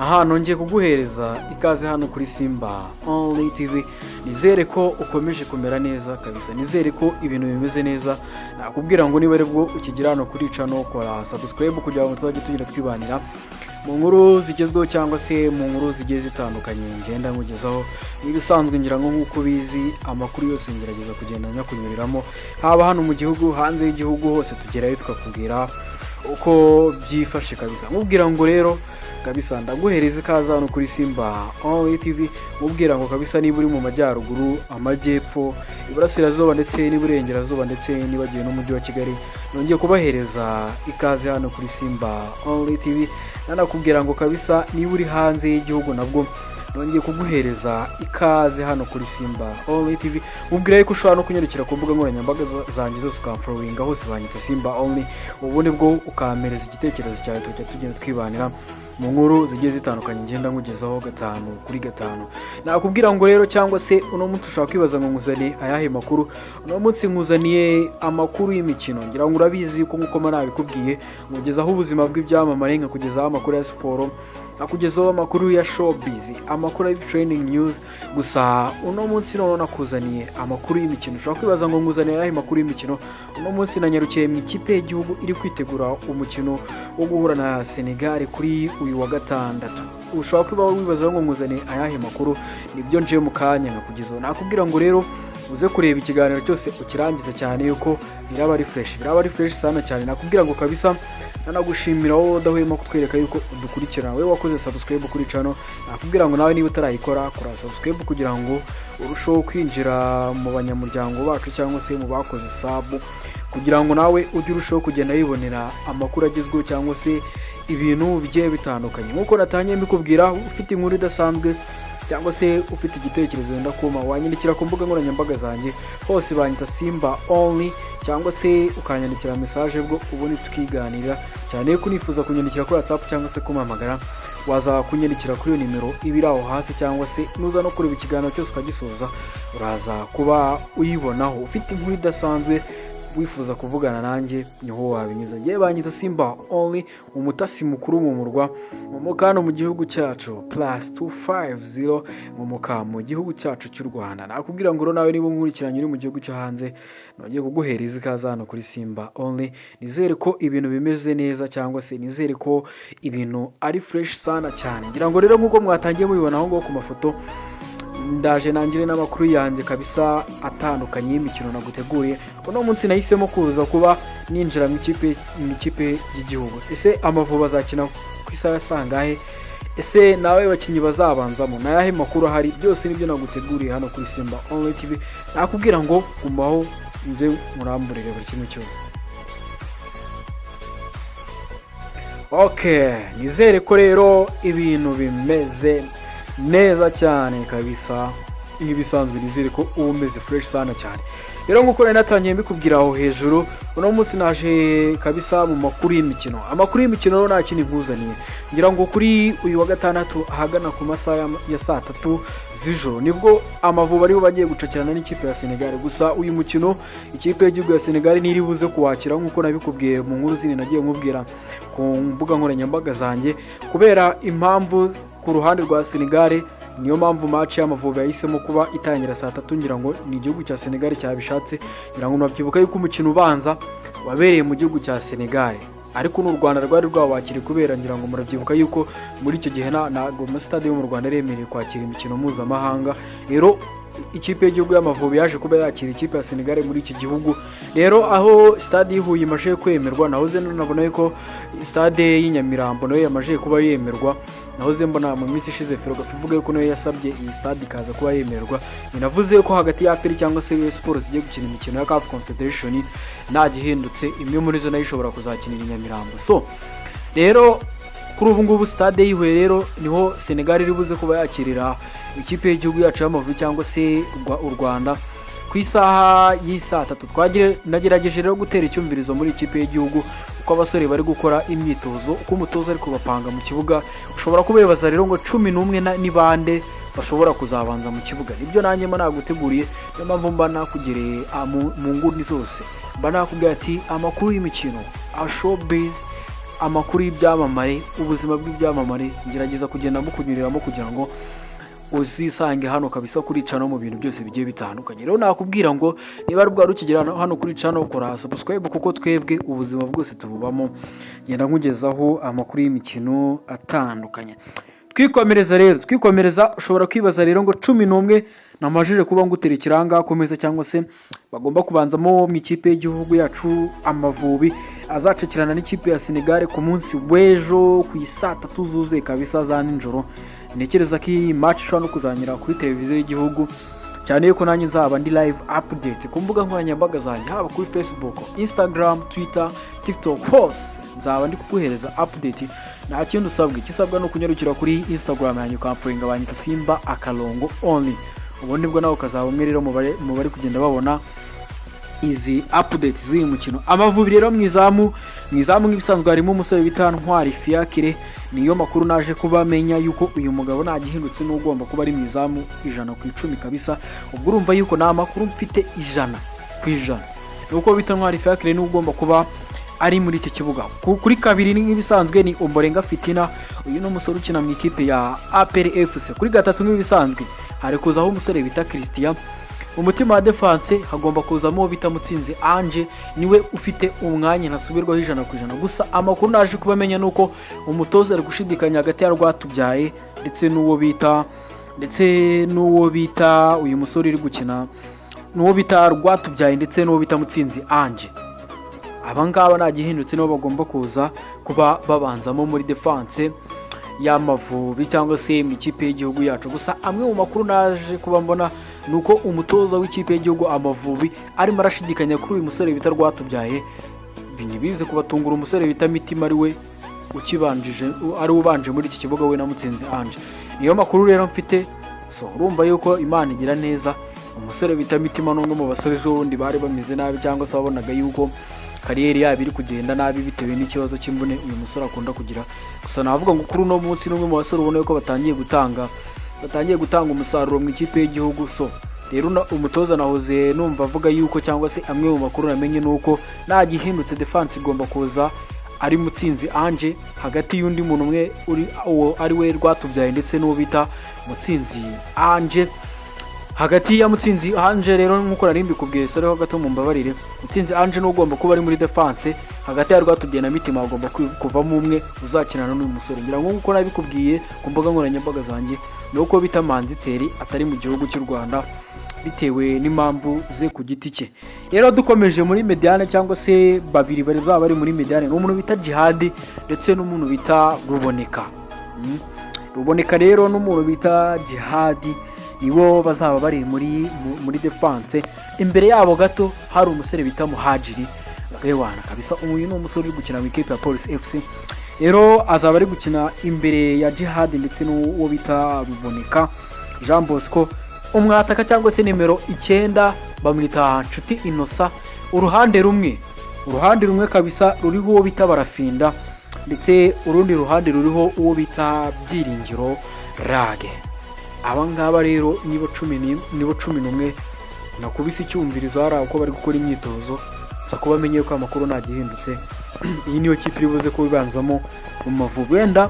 aha nongeye kuguhereza ikaze hano kuri Simba Only TV. Nizere ko ukomeje kumera neza kabisa, nizere ko ibintu bimeze neza. Nakubwira ngo niba aribwo ukigira hano kuri channel kora subscribe kugira ngo tuzajye tugira twibanira mu nkuru zigezweho cyangwa se mu nkuru zigiye zitandukanye ngenda nkugezaho. Nibisanzwe ngira ngo nkuko bizi amakuru yose ngerageza kugenda nyakunyuriramo, haba hano mu gihugu, hanze y'igihugu, hose tugerayo tukakubwira uko byifashe kabisa. Nkubwira ngo rero kabisa ndaguhereza ikaze hano kuri Simba Only TV. Mubwira ngo kabisa niba uri mu majyaruguru, amajyepfo, iburasirazuba ndetse n'iburengerazuba ndetse nibagiye n'umujyi wa Kigali, nongeye kubahereza ikaze hano kuri Simba Only TV. Nanakubwira ngo kabisa niba uri hanze y'igihugu nabwo nongeye kuguhereza ikaze hano kuri Simba Only TV. Mubwira ko ushobora no kunyarukira ku mbuga nkoranyambaga zanjye zose ukamfollowinga, hose banyita Simba Only, ubundi bwo ukamereza igitekerezo cyawe tujya tugenda twibanira mu nkuru zigiye zitandukanye ngenda nkugezaho gatanu kuri gatanu. Nakubwira ngo rero cyangwa se uno munsi ushaka kwibaza ngo nkuzaniye ayahe makuru. Uno munsi nkuzaniye amakuru y'imikino. Ngira ngo urabizi ko nkuko nabikubwiye nkugezaho ubuzima bw'ibyamamare, nkakugezaho amakuru ya siporo, nkakugezaho amakuru ya showbiz, amakuru ya training news. Gusa uno munsi none nakuzaniye amakuru y'imikino. Ushaka kwibaza ngo nkuzaniye ayahe makuru y'imikino. Uno munsi nanyarukiye mu ikipe y'igihugu iri kwitegura umukino wo guhura na Senegal kuri uyu wa gatandatu. Ushobora kuba wibaza ngo nkuzaniye ayahe makuru, nibyo nje mu kanya nkakugezaho. Nakubwira ngo rero uze kureba ikiganiro cyose ukirangiza cyane yuko biraba ari fresh sana cyane. Nakubwira ngo kabisa nanagushimira wowe udahwema kutwereka yuko udukurikirana, wewe wakoze subscribe kuri channel. Nakubwira ngo nawe niba utarayikora kora subscribe kugira ngo urusheho kwinjira mu banyamuryango bacu cyangwa se mu bakoze sub, kugira ngo nawe ujye urushaho kugenda yibonera amakuru agezweho cyangwa se ibintu bigiye bitandukanye. Nkuko natangiye mbikubwira, ufite inkuru idasanzwe cyangwa se ufite igitekerezo wenda kuma, wanyandikira ku mbuga nkoranyambaga zanjye, hose banyita Simba Only, cyangwa se ukanyandikira message bwo ubundi tukiganira. Cyane ko nifuza kunyandikira kuri WhatsApp cyangwa se kumpamagara, waza kunyandikira kuri iyo nimero ibiraho hasi, cyangwa se nuza no kureba ikiganiro cyose ukagisoza uraza kuba uyibonaho. Ufite inkuru idasanzwe wifuza kuvugana nanjye niho wabinyuza. Ngiye banyita Simba Only, umutasi mukuru mu murwa mu mukano mu gihugu cyacu +250 mu muka mu gihugu cyacu cy'u Rwanda. Nakubwira ngo nawe niba nkurikiranye uri mu gihugu cyo hanze, nongeye kuguhereza ikaze hano kuri Simba Only. Nizere ko ibintu bimeze neza cyangwa se nizere ko ibintu ari fresh sana cyane. Ngira ngo rero nkuko mwatangiye mubibona aho ngo ku mafoto, ndaje nangire n'amakuru yanjye kabisa atandukanye y'imikino naguteguriye. Uno munsi nahisemo kuza kuba ninjira mu ikipe y'igihugu. Ese Amavubi azakina ku isaha sangahe? Ese nawe bakinyi bazabanzamo nayahe makuru ahari? Byose nibyo naguteguriye hano kuri Simba Only TV. Nakubwira ngo gumaho nze muramburire buri kimwe cyose. Okay, nizere ko rero ibintu bimeze neza cyane kabisa. Ibisanzwe nizere ko umeze fresh sana cyane. Rero nkuko natangiye mbikubwira aho hejuru, uno munsi naje kabisa mu makuru y'imikino. Amakuru y'imikino nta kindi nkuzaniye. Ngira ngo kuri uyu wa gatandatu ahagana ku masaha ya saa 3 z'ijoro nibwo Amavubi ariho bagiye gucakirana n'ikipe ya Senegal. Gusa uyu mukino ikipe y'igihugu ya Senegal niri buze kuwakira nkuko nabikubwiye mu nkuru zindi nagiye nkubwira ku mbuga nkoranyambaga zanjye, kubera impamvu ku ruhande rwa Senegal. Niyo mpamvu match y'Amavubi yahisemo kuba itangira saa 3. Ngira ngo ni igihugu cya Senegal cyabishatse. Ngira ngo nabyibuka yuko umukino ubanza wabereye mu gihugu cya Senegal, ariko n'u Rwanda rwari rwabakiri kubera ngira ngo murabyibuka yuko muri icyo gihe ntago mu stade yo mu Rwanda remereye kwakira imikino mpuzamahanga. Rero ikipe y'igihugu y'Amavubi yaje kuba yakira ikipe ya Senegal muri iki gihugu. Rero aho stade y'Ihuye imaje kwemerwa, nahoze nabona yuko stade y'Inyamirambo nayo yamaje kuba yemerwa. Nahoze mbona mu minsi ishize Ferwafa ivuga yuko nayo yasabye iyi stade ikaza kuba yemerwa. Binavuze ko hagati ya APR cyangwa se Sport zigiye gukina imikino ya CAF Confederation nta gihindutse, imwe muri zo nayo ishobora kuzakinira Inyamirambo. So rero kuri ubu ngubu stade y'Ihuye rero niho Senegal iri buze kuba yakirira ikipe y'igihugu yacu y'Amavubi cyangwa se u Rwanda ku isaha y'isa 3. Nagerageje rero gutera icyumvirizo muri ikipe y'igihugu uko abasore bari gukora imyitozo, uko umutoza ari kubapanga mu kibuga. Ushobora kubebaza rero ngo 11 ni bande bashobora kuzabanza mu kibuga. Nibyo nanjye naguteguriye, niyo mpamvu mba nakugereye mu nguni zose. Mba nakubwira ati amakuru y'imikino, showbiz, amakuru y'ibyamamare, ubuzima bw'ibyamamare, ngerageza kugenda mukunyuriramo kugira ngo uzisange hano kabisa kuri channel mu bintu byose bigiye bitandukanye. Rero nakubwira ngo niba ari bwari ukigera hano kuri channel ukora subscribe, kuko twebwe ubuzima bwose tububamo, ngenda nkugezaho amakuru y'imikino atandukanye. Twikomereza ushobora kwibaza rero ngo 11 namajije kuba ngutera ikiranga komeza, cyangwa se bagomba kubanzamo mu ikipe y'igihugu yacu Amavubi azacikirana n'ikipe ya Senegal ku munsi w'ejo ku isaa 3 zuzuye kabisa za ninjoro. Nekereza ko iyi match ishobora no kuzanyira kuri televiziyo y'igihugu, cyane yuko nanjye nzaba ndi live update ku mbuga nkoranyambaga zanjye, haba kuri Facebook, Instagram, Twitter, TikTok, hose nzaba ndi kuguhereza update. Nta kintu usabwa, icyo usabwa no kunyarukira kuri Instagram yanjye ukamforinga banyita Simba Akalongo only, ubundi bwo nawe ukazaba umwe rero mu bari kugenda babona izi updates z'uyu mukino. Amavubi rero mwizamu nk'ibisanzwe harimo umusore bita Ntwari Fiacre, niyo makuru naje kubamenya yuko uyu mugabo nagihindutse n'ugomba kuba ari mwizamu 100% kabisa. Ubwo urumva yuko na makuru mfite 100%, nuko bita Ntwari Fiacre ni ugomba kuba ari muri iki kibuga. Kuri kabiri nk'ibisanzwe ni Ombolenga Fitina, uyu no musore ukina mu ikipe ya APR FC. Kuri gatatu nk'ibisanzwe hari kuzaho umusore bita Christian. Umutima wa defense hagomba kuzamo bita Mutsinzi Ange, niwe ufite umwanya ntasubirwaho 100%. Gusa amakuru naje kubamenya nuko umutoza ari gushidikanya hagati ya Rwatubyaye ndetse n'uwo bita uyu musore uri gukina, n'uwo bita Rwatubyaye ndetse n'uwo bita Mutsinzi Ange. Abangaba nagihindutse nibo bagomba kuza kuba babanzamo muri defense y'Amavubi cyangwa se mu ikipe y'igihugu yacu. Gusa amwe mu makuru naje kuba mbona nuko umutoza w'ikipe y'igihugu Amavubi arimo arashidikanya kuri uyu musore bita Rwatubyaye. Binibize kubatungura umusore bita Mitima ari ubanje muri iki kibuga we na Mutsinzi Ange. Niyo makuru rero mfite. So urumva yuko Imana igira neza, umusore bita Mitima n'umwe mu basore z'ubundi bari bameze nabi, cyangwa se babonaga yuko kariyeri yabo iri kugenda nabi bitewe n'ikibazo cy'imbune uyu musore akunda kugira. Gusa navuga ngo kuri uno munsi n'umwe mu basore ubona yuko batangiye gutanga umusaruro mu ikipe y'igihugu. So rero umutoza nahoze numva avuga yuko, cyangwa se amwe mu makuru namenye nuko nagihindutse defense igomba kuza ari Mutsinzi Ange hagati y'undi muntu umwe ari we Rwatubyaye ndetse n'uwo bita Mutsinzi Ange. Hagati ya Mutsinzi Ange rero nkuko nari mbikubwiye sore ho gato mu mbabarire, Mutsinzi Ange no ugomba kuba ari muri defense, hagati ya Rwatubyaye na Mitima agomba kuvamo umwe uzakinana n'uyu musore. Ngira ngo nkuko nabikubwiye ku mbuga nkoranyambaga zanjye nuko bita Manzitseri atari mu gihugu cy'u Rwanda bitewe n'impamvu ze ku giti cye. Rero dukomeje muri Mediane, cyangwa se babiri bari zaba bari muri Mediane, n'umuntu bita Jihad ndetse n'umuntu bita Ruboneka rero n'umuntu bita Jihad nibo bazaba bari muri defense. Imbere yabo gato hari umusore bita Muhajiri Rewana kabisa, uyu ni umusore uri gukina mu ikipe ya Police FC. Rero azaba ari gukina imbere ya Jihad ndetse n'uwo bita Ruboneka Jean Bosco. Umwataka cyangwa se nimero 9 bamwita Nshuti Innocent. Uruhande rumwe kabisa ruriho uwo bita Barafinda, ndetse urundi ruhande ruriho uwo bita Byiringiro Rage. Abangaba rero nibo 11 nakubise icyumvirizo hari uko bari gukora imyitozo. Nza kubamenye ko amakuru nagihindutse. Iyi niyo kipe ibuze ko bibanzamo mu Mavubi. Wenda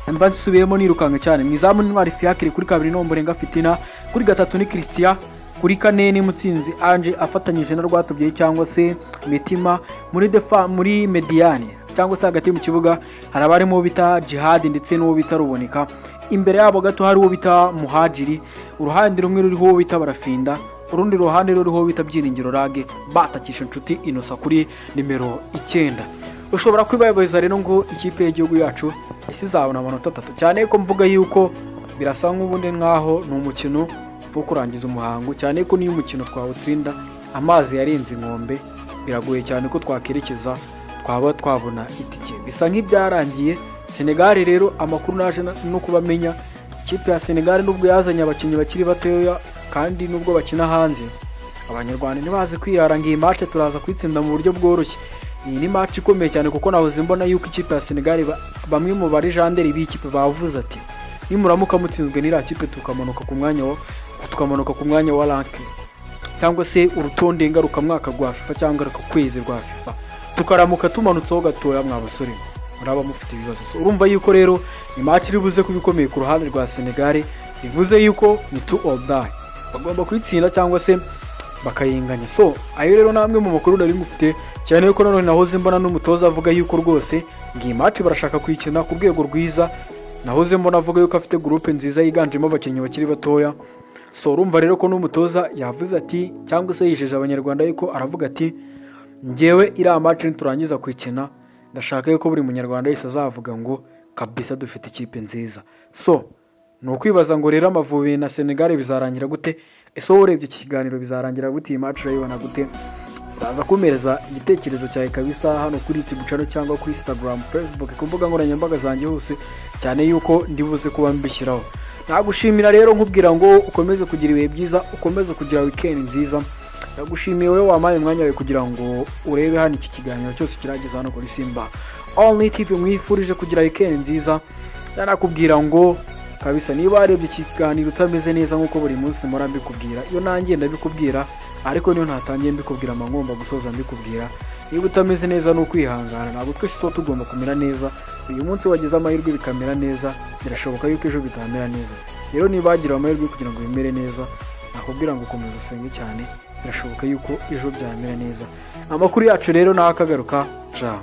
mbasubiyemo nirukanga cyane. Mwizamu ni Ntwari Fiacre, kuri kabiri no Ombolenga Fitina, kuri gatatu ni Christian, kuri kane ni Mutsinzi Ange afatanyije na Rwatubyaye cyangwa se Mitima. Muri Mediane cyangwa se hagati mu kibuga hari abarimo bita Jihad ndetse n'uwo bita Ruboneka. Imbere yabo gato hari uwo bita Muhajiri. Uruhande rumwe ruriho uwo bita Barafinda, urundi ruhande ruriho bita Byiringiro Rage, batakisha Nshuti Innocent kuri nimero 9. Ushobora kwibaza rero ngo ikipe y'igihugu yacu isizabona amanota 3, cyane ko mvuga yuko birasa nk'ubundi nkaho ni umukino wo kurangiza umuhango, cyane ko niyo umukino twawutsinda amazi yarenze inkombe biragoye cyane ko twakerekeza twaba twabona itike. Bisa nk'ibyarangiye. Senegal rero amakuru naje no kubamenya, ikipe ya Senegal nubwo yazanye abakinnyi bakiri batoya kandi nubwo bakina hanze, abanyarwanda ntibaze kwiyaranga iyi match turaza kwitsinda mu buryo bworoshye. Iyi ni match ikomeye cyane kuko nahoze mbona yuko ikipe ya Senegal bamwe mu bari janderi b'ikipe bavuze ati nimuramuka mutsinzwe n'ira kipe tukamanuka ku mwanya wa rank cyangwa se urutonde ngaruka mwaka rwa FIFA cyangwa kwezi rwa FIFA, tukaramuka tumanutseho gatoya mwabasore. muraba mufite ibibazo. So urumva yuko rero ni match iri buze kubikomeye ku ruhande rwa Senegal, bivuze yuko ni to or die, bagomba kwitsinda cyangwa se bakayinganya. So ayo rero namwe mu makuru nari mufite, cyane yuko none nahoze mbona n'umutoza avuga yuko rwose ngiyi match barashaka kwikina ku rwego rwiza. Nahoze mbona avuga yuko afite groupe nziza yiganjemo abakinnyi bakiri batoya. So urumva rero ko n'umutoza yavuze ati cyangwa se yijeje abanyarwanda yuko aravuga ati ngewe iriya match niturangiza kwikina ndashaka yuko buri munyarwanda wese azavuga ngo kabisa dufite ikipe nziza. So ni ukwibaza ngo rero Amavubi na Senegal bizarangira gute? Ese wowe urebye iki kiganiro bizarangira gute? Iyi match urayibona gute? Uraza kumereza igitekerezo cyawe kabisa hano kuri iki bucano cyangwa kuri Instagram, Facebook, ku mbuga nkoranyambaga zanjye hose, cyane yuko ndibuze kuba mbishyiraho. Nagushimira rero nkubwira ngo ukomeze kugira ibihe byiza, ukomeze kugira weekend nziza. Nagushimiye wowe wamaye umwanya wawe kugira ngo urebe hano iki kiganiro cyose kirageza hano kuri Simba Only TV. Mwifurije kugira weekend nziza. Nakubwira ngo kabisa niba warebye iki kiganiro utameze neza nkuko buri munsi mpora mbikubwira, iyo nanjye ndabikubwira, ariko niyo ntatangiye mbikubwira ngomba gusoza mbikubwira. Niba utameze neza no kwihangana, ntabwo twese tuba tugomba kumera neza. Uyu munsi wagize amahirwe bikamera neza, birashoboka yuko ejo bitamera neza. Rero niba wagira amahirwe kugira ngo bimere neza, nakubwira ngo komeza usenge cyane, birashoboka yuko ejo byamera neza. Amakuru yacu rero nakagaruka. Ciao.